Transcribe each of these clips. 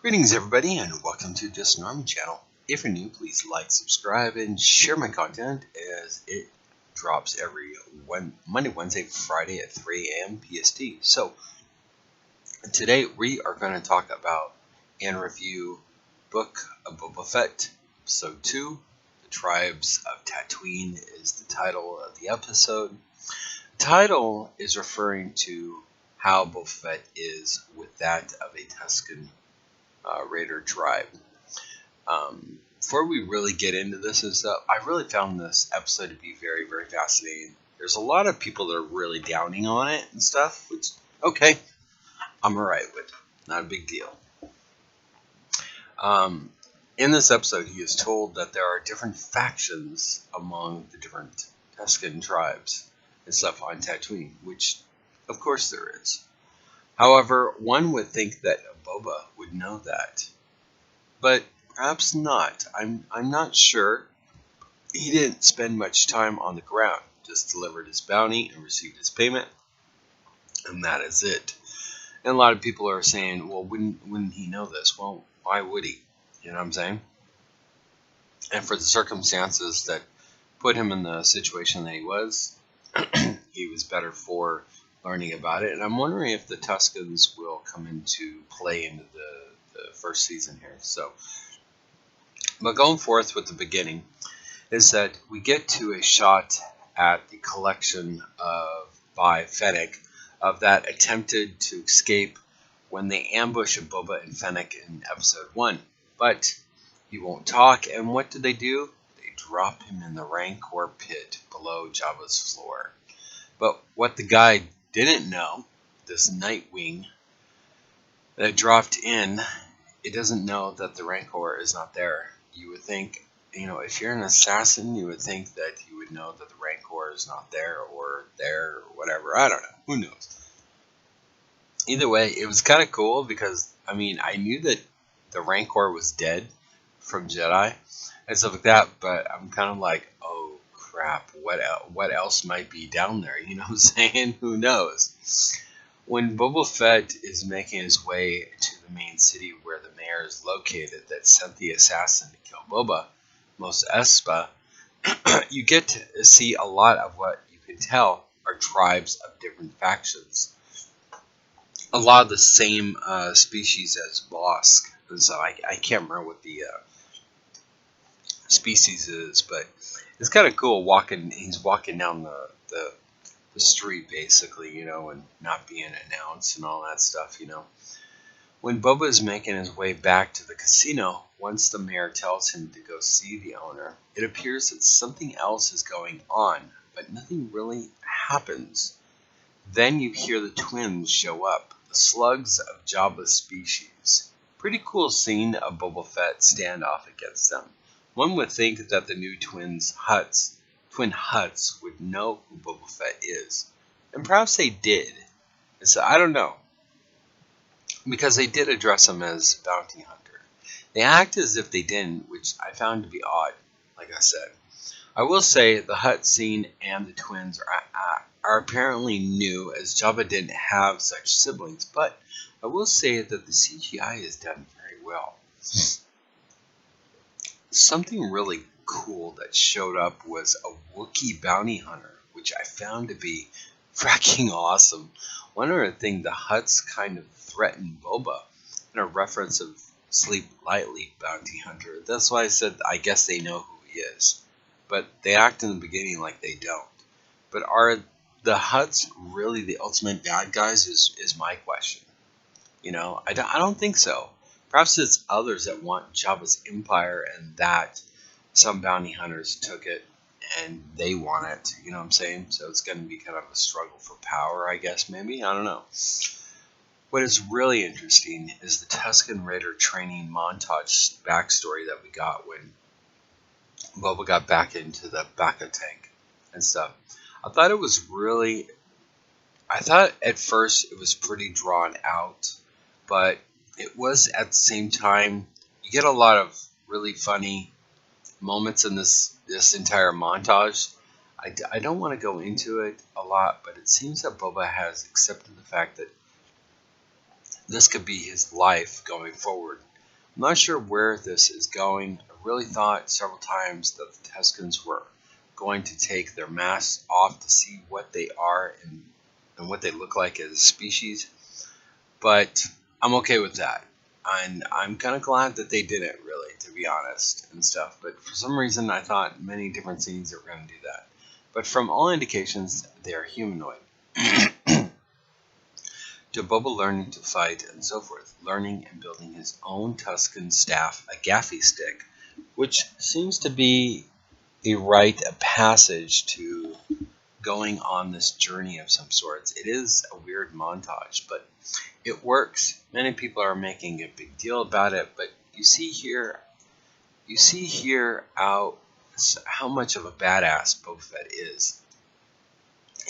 Greetings everybody and welcome to Just Normy channel. If you're new, please like, subscribe, and share my content as it drops every Monday, Wednesday, Friday at 3 a.m. PST. So today we are going to talk about and review Book of Bobafett, Episode 2. The Tribes of Tatooine is the title of the episode. The title is referring to how Bobafett is with that of a Tusken Raider tribe. Before we really get into this and stuff, I really found this episode to be very, very fascinating. There's a lot of people that are really downing on it and stuff, which, okay, I'm alright with. Not a big deal. In this episode, he is told that there are different factions among the different Tusken tribes and stuff on Tatooine, which, of course, there is. However, one would think that Boba would know that, but perhaps not. I'm not sure. He didn't spend much time on the ground, just delivered his bounty and received his payment, and that is it. And a lot of people are saying, well, wouldn't he know this? Well, why would he? You know what I'm saying? And for the circumstances that put him in the situation that he was better for learning about it. And I'm wondering if the Tuskens will come into play into the first season here. So, but going forth with the beginning is that we get to a shot at the collection by Fennec of that attempted to escape when they ambush Boba and Fennec in episode 1. But he won't talk, and what do? They drop him in the Rancor pit below Jabba's floor. But what the guy didn't know, this Nightwing that dropped in, it doesn't know that the Rancor is not there. You would think, if you're an assassin, you would think that you would know that the Rancor is not there or whatever. I don't know. Who knows? Either way, it was kind of cool because, I knew that the Rancor was dead from Jedi and stuff like that, but I'm kind of like, oh crap, what else might be down there? You know what I'm saying? Who knows? When Boba Fett is making his way to the main city where the mayor is located that sent the assassin to kill Boba, Mos Espa, you get to see a lot of what you can tell are tribes of different factions. A lot of the same species as Bosk. So I can't remember what the species is, but it's kind of cool walking. He's walking down the street basically, and not being announced and all that stuff, When Boba is making his way back to the casino, once the mayor tells him to go see the owner, it appears that something else is going on, but nothing really happens. Then you hear the twins show up, the slugs of Jabba's species. Pretty cool scene of Boba Fett standoff against them. One would think that the new twin Hutts would know who Boba Fett is. And perhaps they did. So I don't know. Because they did address him as bounty hunter. They act as if they didn't, which I found to be odd, like I said. I will say the Hutt scene and the twins are apparently new, as Jabba didn't have such siblings, but I will say that the CGI is done very well. Something really cool that showed up was a Wookiee bounty hunter, which I found to be fracking awesome. One other thing, the Hutts kind of threatened Boba in a reference of Sleep Lightly bounty hunter. That's why I said I guess they know who he is. But they act in the beginning like they don't. But are the Hutts really the ultimate bad guys is my question. I don't think so. Perhaps it's others that want Jabba's empire and that some bounty hunters took it and they want it. You know what I'm saying? So it's going to be kind of a struggle for power, I guess, maybe. I don't know. What is really interesting is the Tusken Raider training montage backstory that we got when Boba got back into the Bacta tank and stuff. I thought at first it was pretty drawn out, but it was at the same time, you get a lot of really funny moments in this entire montage. I don't want to go into it a lot, but it seems that Boba has accepted the fact that this could be his life going forward. I'm not sure where this is going. I really thought several times that the Tuscans were going to take their masks off to see what they are and what they look like as a species. But I'm okay with that. And I'm kind of glad that they didn't, really, to be honest, and stuff. But for some reason, I thought many different scenes that were going to do that. But from all indications, they are humanoid. To Boba learning to fight and so forth, learning and building his own Tuscan staff, a gaffy stick, which seems to be a rite of passage to going on this journey of some sorts. It is a weird montage, but it works. Many people are making a big deal about it, but you see here how much of a badass Bobafett is.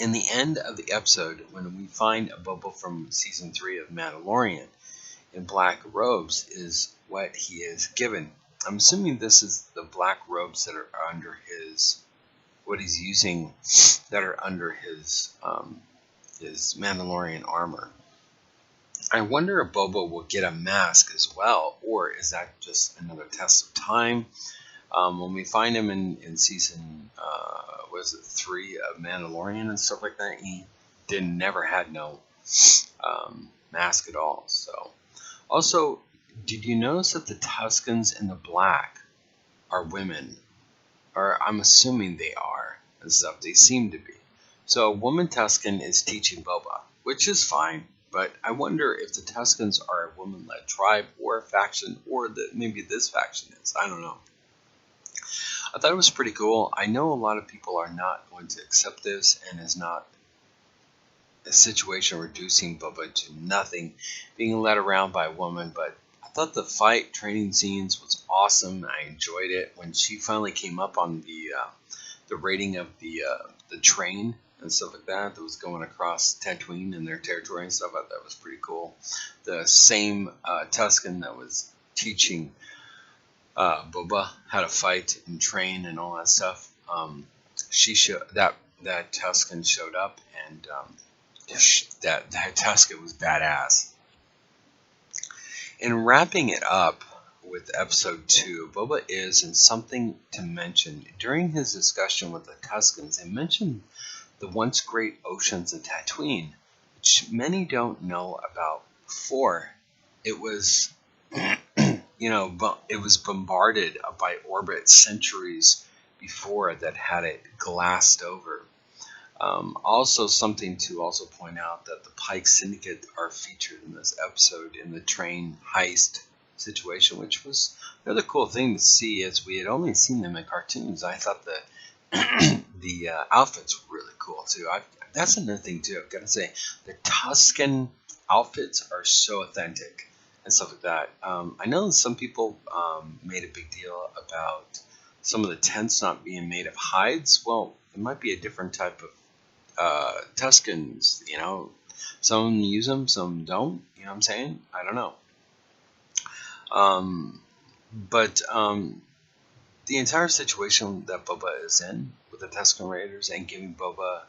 In the end of the episode, when we find a Boba from season 3 of Mandalorian in black robes, is what he is given. I'm assuming this is the black robes that are under his, what he's using, that are under his Mandalorian armor. I wonder if Boba will get a mask as well, or is that just another test of time? When we find him in season, 3 of Mandalorian and stuff like that, he never had no mask at all. So, also, did you notice that the Tuscans in the black are women? Or I'm assuming they are and stuff. They seem to be. So a woman Tuscan is teaching Boba, which is fine. But I wonder if the Tuscans are a woman-led tribe or a faction, or that maybe this faction is. I don't know. I thought it was pretty cool. I know a lot of people are not going to accept this, and is not a situation reducing Boba to nothing, being led around by a woman. But I thought the fight training scenes was awesome. I enjoyed it when she finally came up on the rating of the train and stuff like that was going across Tatooine in their territory and stuff. I thought that was pretty cool. The same Tuscan that was teaching Boba how to fight and train and all that stuff. That Tuscan showed up, and that Tuscan was badass. In wrapping it up with episode 2, Boba is, and something to mention, during his discussion with the Tuscans, they mentioned the once great oceans of Tatooine, which many don't know about before. It was, it was bombarded by orbit centuries before that had it glassed over. Also, something to also point out that the Pike Syndicate are featured in this episode in the train heist situation, which was another cool thing to see, as we had only seen them in cartoons. I thought the outfits were really cool too. That's another thing too. I've got to say, the Tuscan outfits are so authentic and stuff like that. I know some people made a big deal about some of the tents not being made of hides. Well, it might be a different type of Tuscans, some use them, some don't, you know what I'm saying? I don't know. But the entire situation that Boba is in with the Tusken Raiders, and giving Boba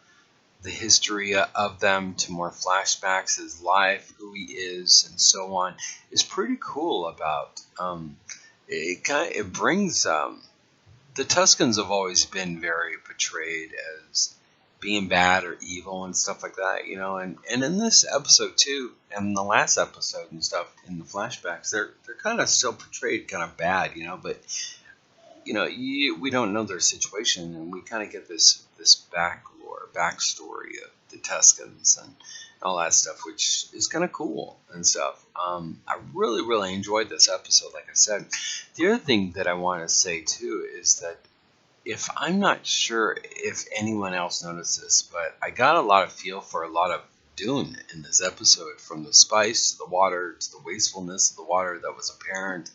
the history of them to more flashbacks, his life, who he is, and so on, is pretty cool. About it brings the Tuscans have always been very portrayed as being bad or evil and stuff like that, and in this episode too, and the last episode and stuff, in the flashbacks, they're kind of still portrayed kind of bad, but we don't know their situation, and we kind of get this backstory of the Tuscans and all that stuff, which is kind of cool and stuff. I really, really enjoyed this episode, like I said. The other thing that I want to say too is that, if I'm not sure if anyone else noticed this, but I got a lot of feel for a lot of Dune in this episode, from the spice to the water to the wastefulness of the water that was apparent.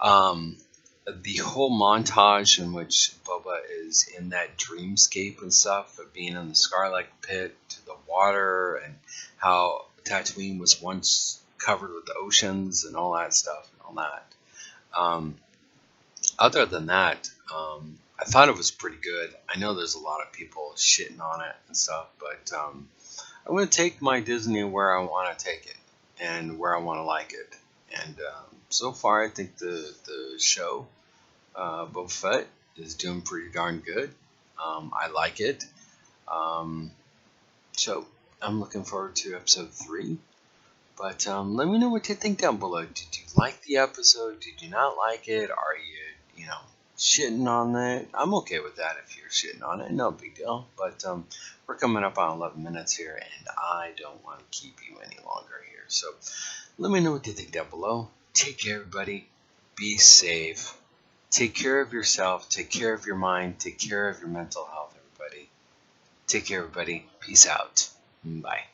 The whole montage in which Boba is in that dreamscape and stuff, of being in the Scarlet Pit, to the water, and how Tatooine was once covered with the oceans and all that stuff and all that. Other than that, I thought it was pretty good. I know there's a lot of people shitting on it and stuff, but I'm going to take my Disney where I want to take it. and where I want to like it. And so far, I think the show Bobafett is doing pretty darn good. I like it. Um, so I'm looking forward to episode 3. But let me know what you think down below. Did you like the episode? Did you not like it? Are you shitting on it? I'm okay with that if you're shitting on it. No big deal. But we're coming up on 11 minutes here, and I don't want to keep you any longer here. So let me know what you think down below. Take care, everybody. Be safe. Take care of yourself. Take care of your mind. Take care of your mental health, everybody. Take care, everybody. Peace out. Bye.